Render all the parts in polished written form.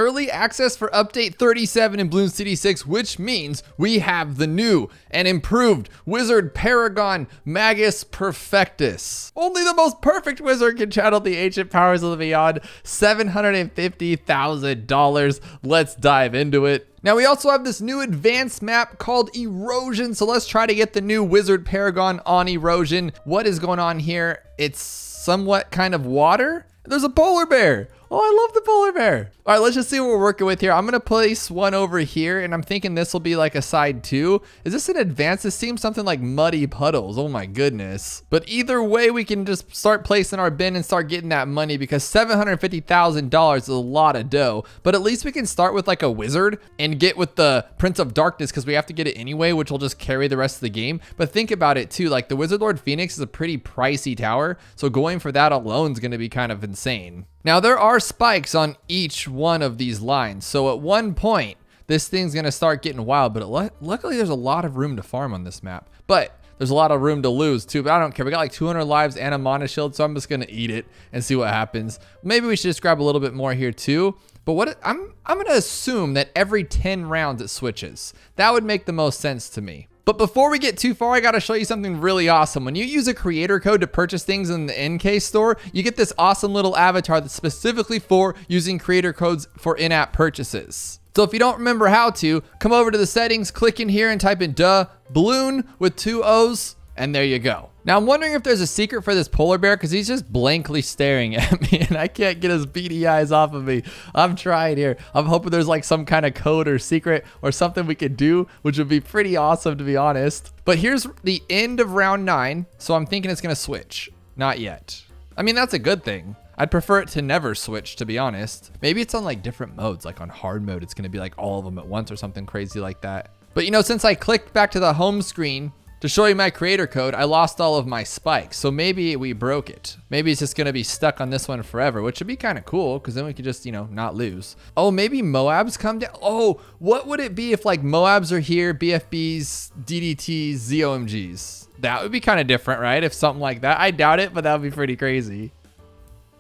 early access for update 37 in Bloons TD6, which means we have the new and improved Wizard Paragon Magus Perfectus. Only the most perfect wizard can channel the ancient powers of the beyond. $750,000. Let's dive into it. Now we also have this new advanced map called Erosion, so let's try to get the new Wizard Paragon on Erosion. What is going on here? It's somewhat kind of water. There's a polar bear. Oh, I love the polar bear. All right, let's just see what we're working with here. I'm gonna place one over here, and I'm thinking this will be like a side 2. Is this an advance? This seems something like muddy puddles. Oh my goodness. But either way, we can just start placing our bin and start getting that money, because $750,000 is a lot of dough. But at least we can start with like a wizard and get with the Prince of Darkness, because we have to get it anyway, which will just carry the rest of the game. But think about it too, like the Wizard Lord Phoenix is a pretty pricey tower, so going for that alone is gonna be kind of insane. Now there are spikes on each one of these lines, so at one point this thing's gonna start getting wild, but luckily there's a lot of room to farm on this map, but there's a lot of room to lose too. But I don't care, we got like 200 lives and a mana shield, so I'm just gonna eat it and see what happens. Maybe we should just grab a little bit more here too, but I'm gonna assume that every 10 rounds it switches. That would make the most sense to me. But before we get too far, I gotta show you something really awesome. When you use a creator code to purchase things in the NK store, you get this awesome little avatar that's specifically for using creator codes for in-app purchases. So if you don't remember how to, come over to the settings, click in here and type in Dabloon with 2 O's, and there you go. Now I'm wondering if there's a secret for this polar bear, because he's just blankly staring at me and I can't get his beady eyes off of me. I'm trying here. I'm hoping there's like some kind of code or secret or something we could do, which would be pretty awesome to be honest. But here's the end of round 9, so I'm thinking it's gonna switch. Not yet. I mean, that's a good thing. I'd prefer it to never switch, to be honest. Maybe it's on like different modes, like on hard mode, it's gonna be like all of them at once or something crazy like that. But you know, since I clicked back to the home screen to show you my creator code, I lost all of my spikes. So maybe we broke it. Maybe it's just gonna be stuck on this one forever, which would be kind of cool, because then we could just, you know, not lose. Oh, maybe Moabs come down. Oh, what would it be if like Moabs are here, BFBs, DDTs, ZOMGs? That would be kind of different, right? If something like that. I doubt it, but that would be pretty crazy.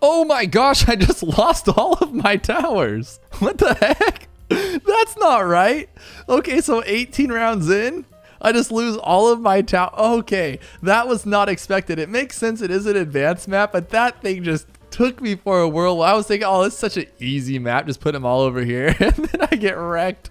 Oh my gosh, I just lost all of my towers. What the heck? That's not right. Okay, so 18 rounds in, I just lose all of my okay, that was not expected. It makes sense, it is an advanced map, but that thing just took me for a whirl. I was thinking, oh, it's such an easy map, just put them all over here, and then I get wrecked.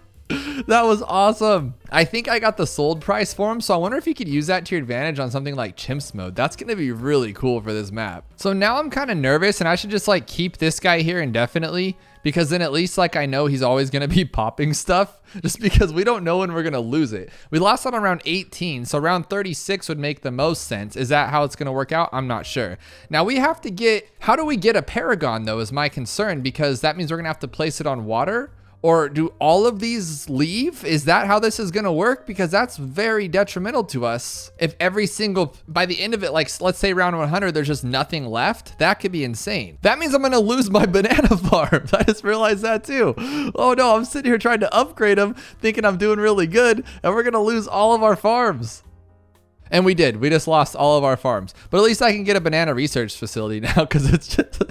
That was awesome. I think I got the sold price for him, so I wonder if you could use that to your advantage on something like Chimps mode. That's gonna be really cool for this map. So now I'm kind of nervous, and I should just like keep this guy here indefinitely, because then at least like I know he's always gonna be popping stuff, just because we don't know when we're gonna lose it. We lost out on round 18, so round 36 would make the most sense. Is that how it's gonna work out? I'm not sure. Now we have to get, how do we get a Paragon though is my concern, because that means we're gonna have to place it on water. Or do all of these leave? Is that how this is gonna work? Because that's very detrimental to us. If every single, by the end of it, like let's say round 100, there's just nothing left, that could be insane. That means I'm gonna lose my banana farms. I just realized that too. Oh no, I'm sitting here trying to upgrade them, thinking I'm doing really good, and we're gonna lose all of our farms. And we did, we just lost all of our farms. But at least I can get a banana research facility now, because it's just,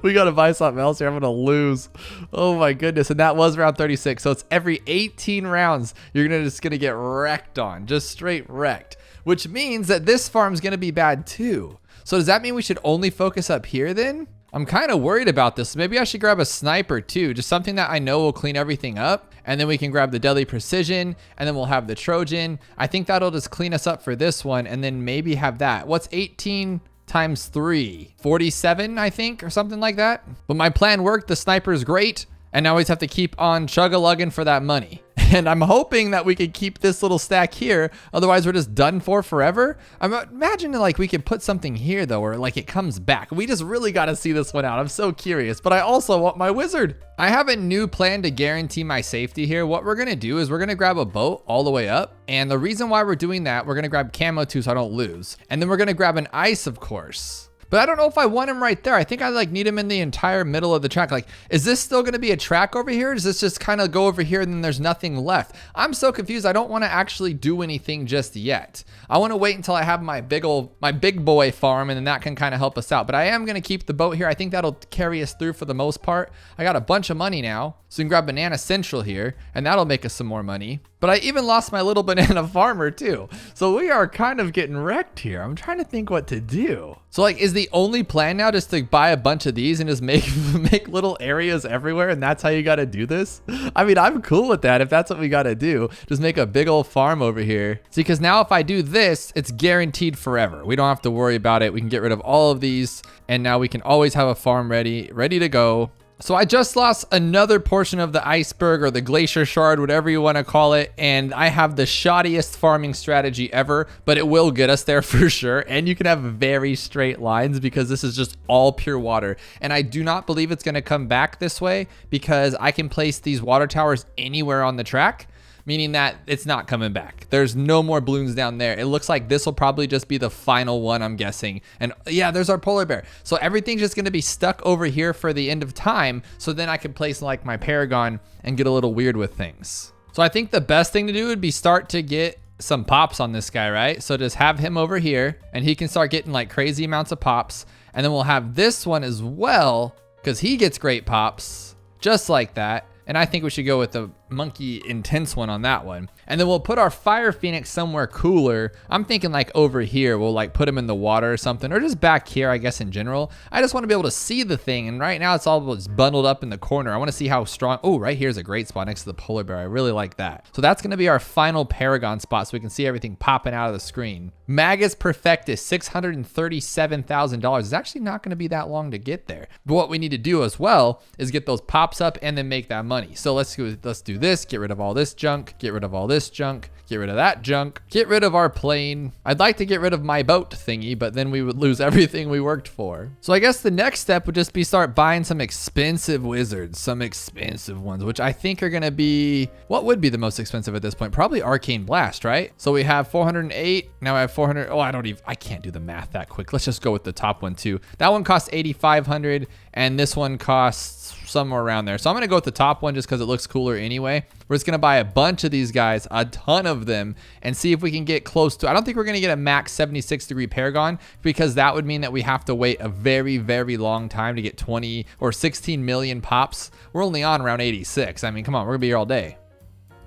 we gotta buy something else here. I'm gonna lose. Oh my goodness. And that was round 36. So it's every 18 rounds you're just gonna get wrecked on, just straight wrecked, which means that this farm's gonna be bad too. So does that mean we should only focus up here then? I'm kind of worried about this. Maybe I should grab a sniper too, just something that I know will clean everything up, and then we can grab the deadly precision, and then we'll have the Trojan. I think that'll just clean us up for this one, and then maybe have that. What's 18 times 3? 47, I think, or something like that. But my plan worked. The sniper is great, and now we just have to keep on chug-a-lugging for that money. And I'm hoping that we can keep this little stack here, otherwise we're just done for forever. I'm imagining like we could put something here though, or like it comes back. We just really got to see this one out. I'm so curious, but I also want my wizard. I have a new plan to guarantee my safety here. What we're gonna do is we're gonna grab a boat all the way up, and the reason why we're doing that, we're gonna grab camo too so I don't lose, and then we're gonna grab an ice, of course. But I don't know if I want him right there. I think I like need him in the entire middle of the track. Like, is this still gonna be a track over here? Or does this just kind of go over here and then there's nothing left? I'm so confused. I don't want to actually do anything just yet. I want to wait until I have my big boy farm, and then that can kind of help us out. But I am gonna keep the boat here. I think that'll carry us through for the most part. I got a bunch of money now, so we can grab Banana Central here, and that'll make us some more money. But I even lost my little banana farmer too. So we are kind of getting wrecked here. I'm trying to think what to do. So like, is the only plan now just to buy a bunch of these and just make little areas everywhere, and that's how you gotta do this? I mean, I'm cool with that if that's what we gotta do. Just make a big old farm over here. See, because now if I do this, it's guaranteed forever. We don't have to worry about it. We can get rid of all of these, and now we can always have a farm ready to go. So I just lost another portion of the iceberg or the glacier shard, whatever you want to call it. And I have the shoddiest farming strategy ever, but it will get us there for sure. And you can have very straight lines because this is just all pure water. And I do not believe it's going to come back this way because I can place these water towers anywhere on the track, meaning that it's not coming back. There's no more balloons down there. It looks like this will probably just be the final one, I'm guessing. And yeah, there's our polar bear. So everything's just gonna be stuck over here for the end of time. So then I can place like my Paragon and get a little weird with things. So I think the best thing to do would be start to get some pops on this guy, right? So just have him over here and he can start getting like crazy amounts of pops. And then we'll have this one as well, because he gets great pops, just like that. And I think we should go with the monkey intense one on that one. And then we'll put our fire phoenix somewhere cooler. I'm thinking like over here, we'll like put him in the water or something, or just back here, I guess, in general. I just want to be able to see the thing. And right now it's all just bundled up in the corner. I want to see how strong. Oh, right here's a great spot next to the polar bear. I really like that. So that's going to be our final Paragon spot, so we can see everything popping out of the screen. Magus Perfectus, $637,000. It's actually not going to be that long to get there. But what we need to do as well is get those pops up and then make that money. So let's do this, get rid of all this junk, get rid of all this junk, get rid of that junk, get rid of our plane. I'd like to get rid of my boat thingy, but then we would lose everything we worked for. So I guess the next step would just be start buying some expensive wizards, some expensive ones, which I think are gonna be, what would be the most expensive at this point? Probably Arcane Blast, right? So we have 408, now I have 400. Oh, I can't do the math that quick. Let's just go with the top one too. That one costs 8,500 and this one costs somewhere around there. So I'm gonna go with the top one just because it looks cooler anyway. We're just gonna buy a bunch of these guys, a ton of them, and see if we can get close to, I don't think we're gonna get a max 76 degree Paragon, because that would mean that we have to wait a very, very long time to get 20 or 16 million pops. We're only on around 86. I mean, come on, we're gonna be here all day.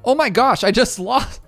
Oh my gosh, I just lost.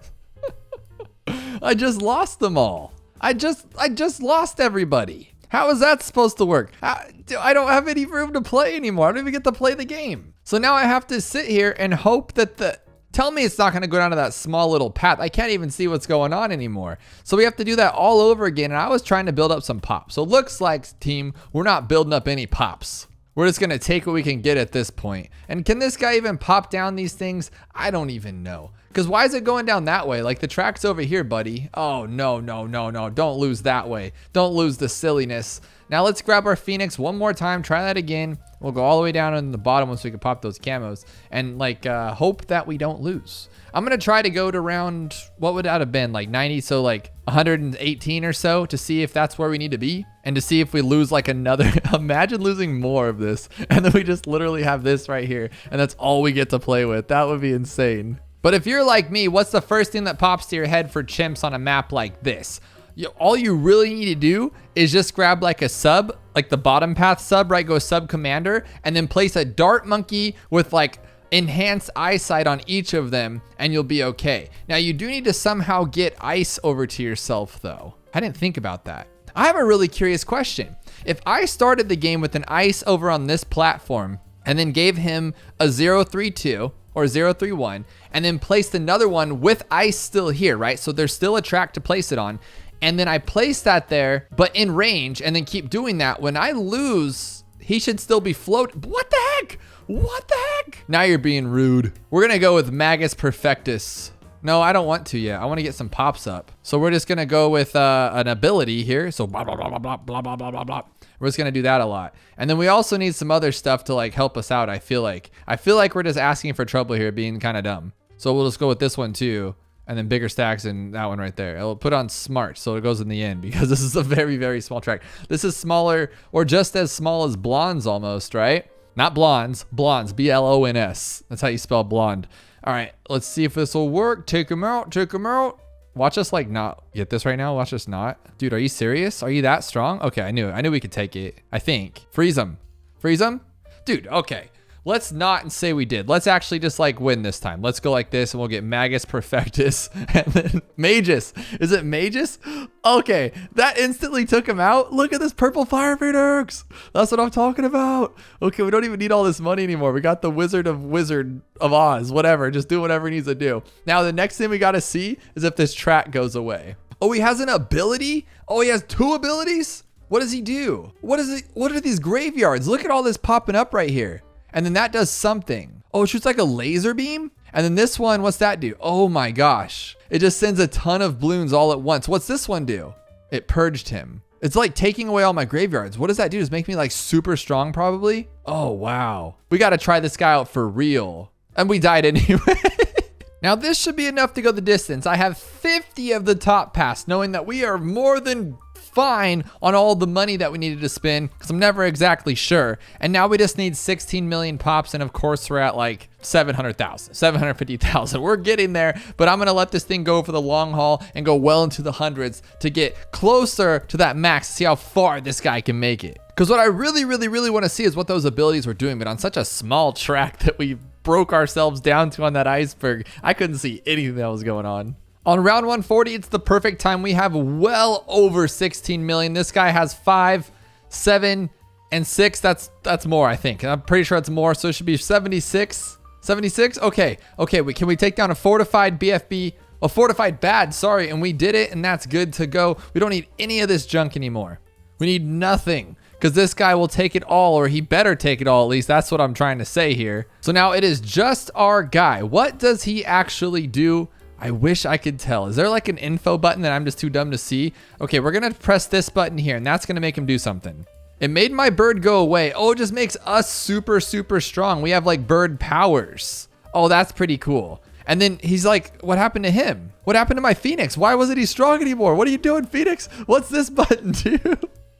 I just lost them all. I just lost everybody. How is that supposed to work? I don't have any room to play anymore. I don't even get to play the game. So now I have to sit here and hope that tell me it's not gonna go down to that small little path. I can't even see what's going on anymore. So we have to do that all over again. And I was trying to build up some pops. So it looks like, team, we're not building up any pops. We're just gonna take what we can get at this point. And can this guy even pop down these things? I don't even know. Because why is it going down that way? Like the track's over here, buddy. Oh, no. Don't lose that way. Don't lose the silliness. Now let's grab our Phoenix one more time. Try that again. We'll go all the way down in the bottom so we can pop those camos. And like hope that we don't lose. I'm going to try to go to around, what would that have been? Like 90, so like 118 or so to see if that's where we need to be. And to see if we lose like another, imagine losing more of this. And then we just literally have this right here. And that's all we get to play with. That would be insane. But if you're like me, what's the first thing that pops to your head for chimps on a map like this? All you really need to do is just grab like a sub, like the bottom path sub, right? Go sub commander, and then place a dart monkey with like enhanced eyesight on each of them, and you'll be okay. Now you do need to somehow get ice over to yourself though. I didn't think about that. I have a really curious question. If I started the game with an ice over on this platform and then gave him a 032 or 031 and then placed another one with ice still here, right? So there's still a track to place it on. And then I place that there, but in range, and then keep doing that. When I lose, he should still be float. What the heck? What the heck? Now you're being rude. We're gonna go with Magus Perfectus. No, I don't want to yet. I want to get some pops up. So we're just gonna go with an ability here. So blah, blah, blah, blah, blah, blah, blah, blah, blah, blah. We're just gonna do that a lot. And then we also need some other stuff to like help us out, I feel like. I feel like we're just asking for trouble here, being kind of dumb. So we'll just go with this one too. and then bigger stacks and that one right there. I'll put on smart so it goes in the end because this is a very, very small track. This is smaller or just as small as blondes almost, right? Not blondes, blondes, B-L-O-N-S. That's how you spell blonde. All right, let's see if this will work. Take them out, take them out. Watch us like not get this right now. Watch us not. Dude, are you serious? Are you that strong? Okay, I knew it. I knew we could take it, I think. Freeze them. Freeze them? Dude, okay. Let's not say we did. Let's actually just like win this time. Let's go like this and we'll get Magus Perfectus and then Magus. Is it Magus? Okay, that instantly took him out. Look at this purple Fire Phoenix. That's what I'm talking about. Okay, we don't even need all this money anymore. We got the Wizard of Oz, whatever. Just do whatever he needs to do. Now, the next thing we got to see is if this track goes away. Oh, he has an ability? Oh, he has 2 abilities? What does he do? What is it? What are these graveyards? Look at all this popping up right here. And then that does something. Oh, it shoots like a laser beam? And then this one, what's that do? Oh my gosh. It just sends a ton of balloons all at once. What's this one do? It purged him. It's like taking away all my graveyards. What does that do? Does it make me like super strong probably? Oh, wow. We got to try this guy out for real. And we died anyway. Now this should be enough to go the distance. I have 50 of the top pass, knowing that we are more than fine on all the money that we needed to spend because I'm never exactly sure. And now we just need 16 million pops. And of course we're at like 700,000, 750,000. We're getting there, but I'm going to let this thing go for the long haul and go well into the hundreds to get closer to that max, to see how far this guy can make it. Because what I really want to see is what those abilities were doing, but on such a small track that we broke ourselves down to on that iceberg, I couldn't see anything that was going on. On round 140, it's the perfect time. We have well over 16 million. This guy has 5, 7, and 6. That's more, I think. I'm pretty sure it's more. So it should be 76. 76? Okay. Can we take down a fortified BFB? A fortified bad, sorry. And we did it, and that's good to go. We don't need any of this junk anymore. We need nothing. Because this guy will take it all, or he better take it all at least. That's what I'm trying to say here. So now it is just our guy. What does he actually do? I wish I could tell. Is there like an info button that I'm just too dumb to see? Okay, we're gonna press this button here and that's gonna make him do something. It made my bird go away. Oh, it just makes us super strong. We have like bird powers. Oh, that's pretty cool. And then he's like, what happened to him? What happened to my Phoenix? Why wasn't he strong anymore? What are you doing, Phoenix? What's this button do?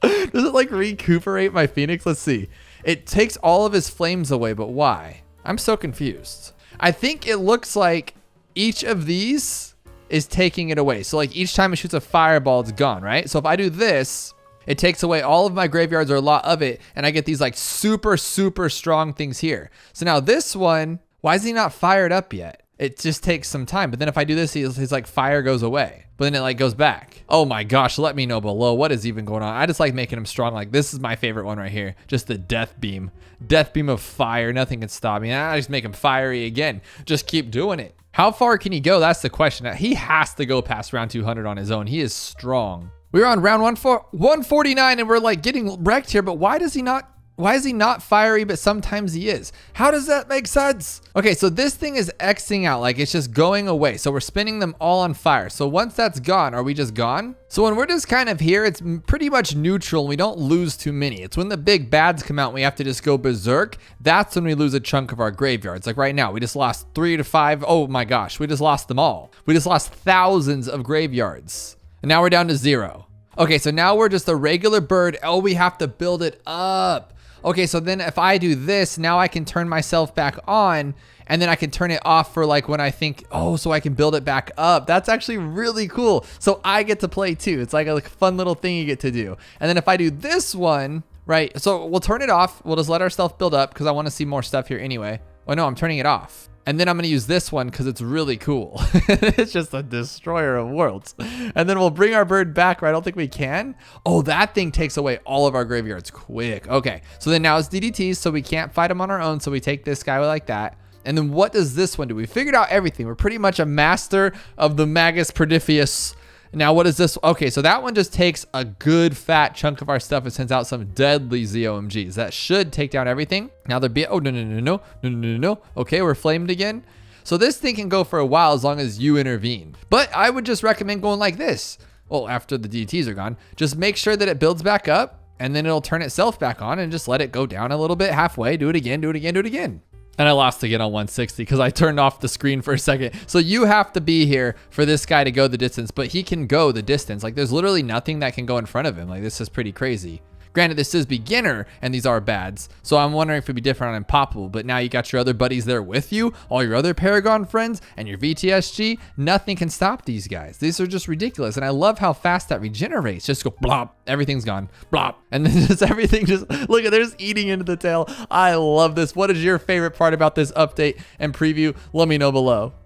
Does it like recuperate my Phoenix? Let's see. It takes all of his flames away, but why? I'm so confused. I think it looks like each of these is taking it away. So like each time it shoots a fireball, it's gone, right? So if I do this, it takes away all of my graveyards or a lot of it. And I get these like super strong things here. So now this one, why is he not fired up yet? It just takes some time. But then if I do this, his like fire goes away. But then it like goes back. Oh my gosh, let me know below. What is even going on? I just like making him strong. Like this is my favorite one right here. Just the death beam. Death beam of fire. Nothing can stop me. I just make him fiery again. Just keep doing it. How far can he go? That's the question. He has to go past round 200 on his own. He is strong. We're on round 149 and we're like getting wrecked here, but why is he not fiery, but sometimes he is? How does that make sense? Okay, so this thing is Xing out, like it's just going away. So we're spinning them all on fire. So once that's gone, are we just gone? So when we're just kind of here, it's pretty much neutral and we don't lose too many. It's when the big bads come out and we have to just go berserk. That's when we lose a chunk of our graveyards. Like right now, we just lost 3 to 5. Oh my gosh, we just lost them all. We just lost thousands of graveyards. And now we're down to 0. Okay, so now we're just a regular bird. Oh, we have to build it up. Okay, so then if I do this, now I can turn myself back on and then I can turn it off for like when I think, oh, so I can build it back up. That's actually really cool. So I get to play too. It's like a fun little thing you get to do. And then if I do this one, right? So we'll turn it off. We'll just let ourselves build up because I want to see more stuff here anyway. Oh no, I'm turning it off. And then I'm going to use this one because it's really cool. It's just a destroyer of worlds. And then we'll bring our bird back, right? I don't think we can. Oh, that thing takes away all of our graveyards quick. Okay, so then now it's DDTs, so we can't fight them on our own. So we take this guy like that. And then what does this one do? We figured out everything. We're pretty much a master of the Magus Perdifius. Now, what is this? Okay, so that one just takes a good fat chunk of our stuff and sends out some deadly ZOMGs. That should take down everything. Now they're oh, no. Okay, we're flamed again. So this thing can go for a while as long as you intervene. But I would just recommend going like this. Well, after the DTs are gone, just make sure that it builds back up and then it'll turn itself back on and just let it go down a little bit halfway. Do it again. And I lost again on 160 because I turned off the screen for a second. So you have to be here for this guy to go the distance, but he can go the distance. Like there's literally nothing that can go in front of him. Like this is pretty crazy. Granted, this is beginner and these are bads. So I'm wondering if it'd be different on Impoppable, but now you got your other buddies there with you, all your other Paragon friends and your VTSG. Nothing can stop these guys. These are just ridiculous. And I love how fast that regenerates. Just go blop, everything's gone, blop. And then just everything just, look at, they're just eating into the tail. I love this. What is your favorite part about this update and preview? Let me know below.